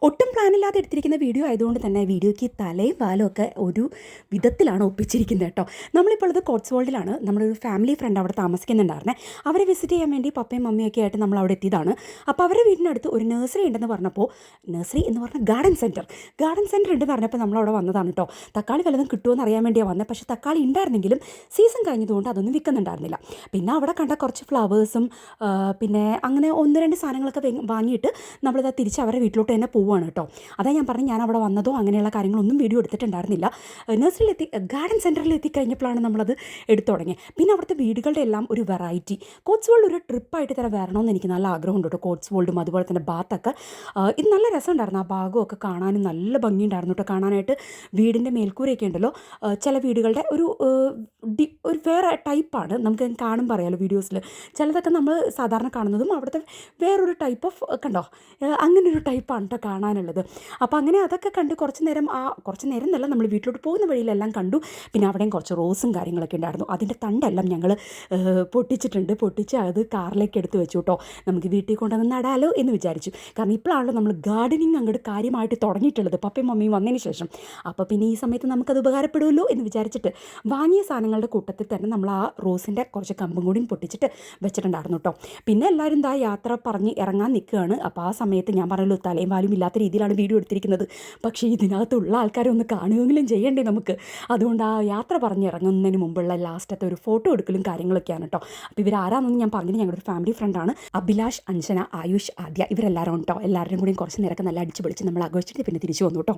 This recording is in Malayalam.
ഒട്ടും പ്ലാനില്ലാതെ എടുത്തിരിക്കുന്ന വീഡിയോ ആയതുകൊണ്ട് തന്നെ വീഡിയോയ്ക്ക് തലയും വാലും ഒക്കെ ഒരു വിധത്തിലാണ് ഒപ്പിച്ചിരിക്കുന്നത് കേട്ടോ. നമ്മളിപ്പോൾ ഇത് കോട്സ്വോൾഡിലാണ്. നമ്മളൊരു ഫാമിലി ഫ്രണ്ട് അവിടെ താമസിക്കുന്നുണ്ടായിരുന്നേ. അവരെ വിസിറ്റ് ചെയ്യാൻ വേണ്ടി പപ്പയും മമ്മിയൊക്കെ ആയിട്ട് നമ്മൾ അവിടെ എത്തിയതാണ്. അപ്പോൾ അവരുടെ വീടിനടുത്ത് ഒരു നഴ്സറി ഉണ്ടെന്ന് പറഞ്ഞപ്പോൾ, നഴ്സറി എന്ന് പറഞ്ഞാൽ ഗാർഡൻ സെൻറ്റർ ഉണ്ടെന്ന് പറഞ്ഞപ്പോൾ നമ്മളവിടെ വന്നതാണ് കേട്ടോ. തക്കാളി വല്ലതും കിട്ടുമെന്ന് അറിയാൻ വേണ്ടിയാണ് വന്നത്. പക്ഷേ തക്കാളി ഉണ്ടായിരുന്നെങ്കിലും സീസൺ കഴിഞ്ഞതുകൊണ്ട് അതൊന്നും വിൽക്കുന്നുണ്ടായിരുന്നില്ല. പിന്നെ അവിടെ കണ്ട കുറച്ച് ഫ്ലവേഴ്സും പിന്നെ അങ്ങനെ ഒന്ന് രണ്ട് സാധനങ്ങളൊക്കെ വാങ്ങിയിട്ട് നമ്മളിത് തിരിച്ച് അവരുടെ വീട്ടിലോട്ട് തന്നെ പോവുകയാണ് കേട്ടോ. അതാ ഞാൻ പറഞ്ഞു, ഞാൻ അവിടെ വന്നതോ അങ്ങനെയുള്ള കാര്യങ്ങളൊന്നും വീഡിയോ എടുത്തിട്ടുണ്ടായിരുന്നില്ല. നഴ്സറിയിലെത്തി ഗാർഡൻ സെൻറ്ററിൽ എത്തിക്കഴിഞ്ഞപ്പോഴാണ് നമ്മളത് എടുത്തു തുടങ്ങിയത്. പിന്നെ അവിടുത്തെ വീടുകളുടെ എല്ലാം ഒരു വെറൈറ്റി. കോട്സ്വോൾഡ് ഒരു ട്രിപ്പായിട്ട് തന്നെ വരണമെന്ന് എനിക്ക് നല്ല ആഗ്രഹമുണ്ട് കേട്ടോ. കോട്സ്വോൾഡും അതുപോലെ തന്നെ ബാത്തൊക്കെ ഇത് നല്ല രസമുണ്ടായിരുന്നു. ആ ഭാഗമൊക്കെ കാണാനും നല്ല ഭംഗിയുണ്ടായിരുന്നു കേട്ടോ. കാണാനായിട്ട് വീടിൻ്റെ മേൽക്കൂരയൊക്കെ ഉണ്ടല്ലോ, ചില വീടുകളുടെ ഒരു വേറെ ടൈപ്പാണ്. നമുക്ക് കാണുമ്പോൾ അറിയാമല്ലോ വീഡിയോസിൽ. ചിലതൊക്കെ നമ്മൾ സാധാരണ കാണുന്നതും അവിടുത്തെ വേറൊരു ടൈപ്പ് ഓഫ് കണ്ടോ, അങ്ങനൊരു ടൈപ്പാണ് കേട്ടോ കാണാനുള്ളത്. അപ്പോൾ അങ്ങനെ അതൊക്കെ കണ്ട് കുറച്ച് നേരം എന്നല്ല, നമ്മൾ വീട്ടിലോട്ട് പോകുന്ന വഴിയിലെല്ലാം കണ്ടു. പിന്നെ അവിടെയും കുറച്ച് റോസും കാര്യങ്ങളൊക്കെ ഉണ്ടായിരുന്നു. അതിൻ്റെ തണ്ടെല്ലാം ഞങ്ങൾ പൊട്ടിച്ച് അത് കാറിലേക്ക് എടുത്ത് വെച്ചു കേട്ടോ. നമുക്ക് വീട്ടിൽ കൊണ്ടുവന്ന് നടാലോ എന്ന് വിചാരിച്ചു. കാരണം ഇപ്പോഴാണല്ലോ നമ്മൾ ഗാർഡനിങ് അങ്ങോട്ട് കാര്യമായിട്ട് തുടങ്ങിയിട്ടുള്ളത് പപ്പയും മമ്മിയും വന്നതിന് ശേഷം. അപ്പോൾ പിന്നെ ഈ സമയത്ത് നമുക്കത് ഉപകാരപ്പെടുമല്ലോ എന്ന് വിചാരിച്ചിട്ട് വാങ്ങിയ സാധനങ്ങളുടെ കൂട്ടത്തിൽ തന്നെ നമ്മൾ ആ റോസിൻ്റെ കുറച്ച് കമ്പും കൂടിയും പൊട്ടിച്ചിട്ട് വെച്ചിട്ടുണ്ടായിരുന്നു കേട്ടോ. പിന്നെ എല്ലാവരും യാത്ര പറഞ്ഞ് ഇറങ്ങാൻ നിൽക്കുകയാണ്. അപ്പോൾ ആ സമയത്ത് ഞാൻ പറഞ്ഞല്ലോ, തലയും വാലും ഇല്ലാത്ത രീതിയിലാണ് വീഡിയോ എടുത്തിരിക്കുന്നത്. പക്ഷേ ഇതിനകത്തുള്ള ആൾക്കാരെ ഒന്ന് കാണുകയെങ്കിലും ചെയ്യണ്ടേ നമുക്ക്. അതുകൊണ്ട് ആ യാത്ര പറഞ്ഞിറങ്ങുന്നതിന് മുമ്പുള്ള ലാസ്റ്റത്തെ ഒരു ഫോട്ടോ എടുക്കലും കാര്യങ്ങളൊക്കെയാണ് കേട്ടോ. അപ്പോൾ ഇവരാരാണെന്ന് ഞാൻ പറഞ്ഞത് ഞങ്ങളുടെ ഒരു ഫാമിലി ഫ്രണ്ടാണ്. അഭിലാഷ്, അഞ്ജന, ആയുഷ്, ആദ്യ, ഇവരെല്ലാവരും കേട്ടോ. എല്ലാവരും കൂടി കുറച്ച് നേരമൊക്കെ നല്ല അടിച്ച് പൊളിച്ച് നമ്മൾ ആഘോഷിച്ചിട്ട് പിന്നെ തിരിച്ചു വന്നു കേട്ടോ.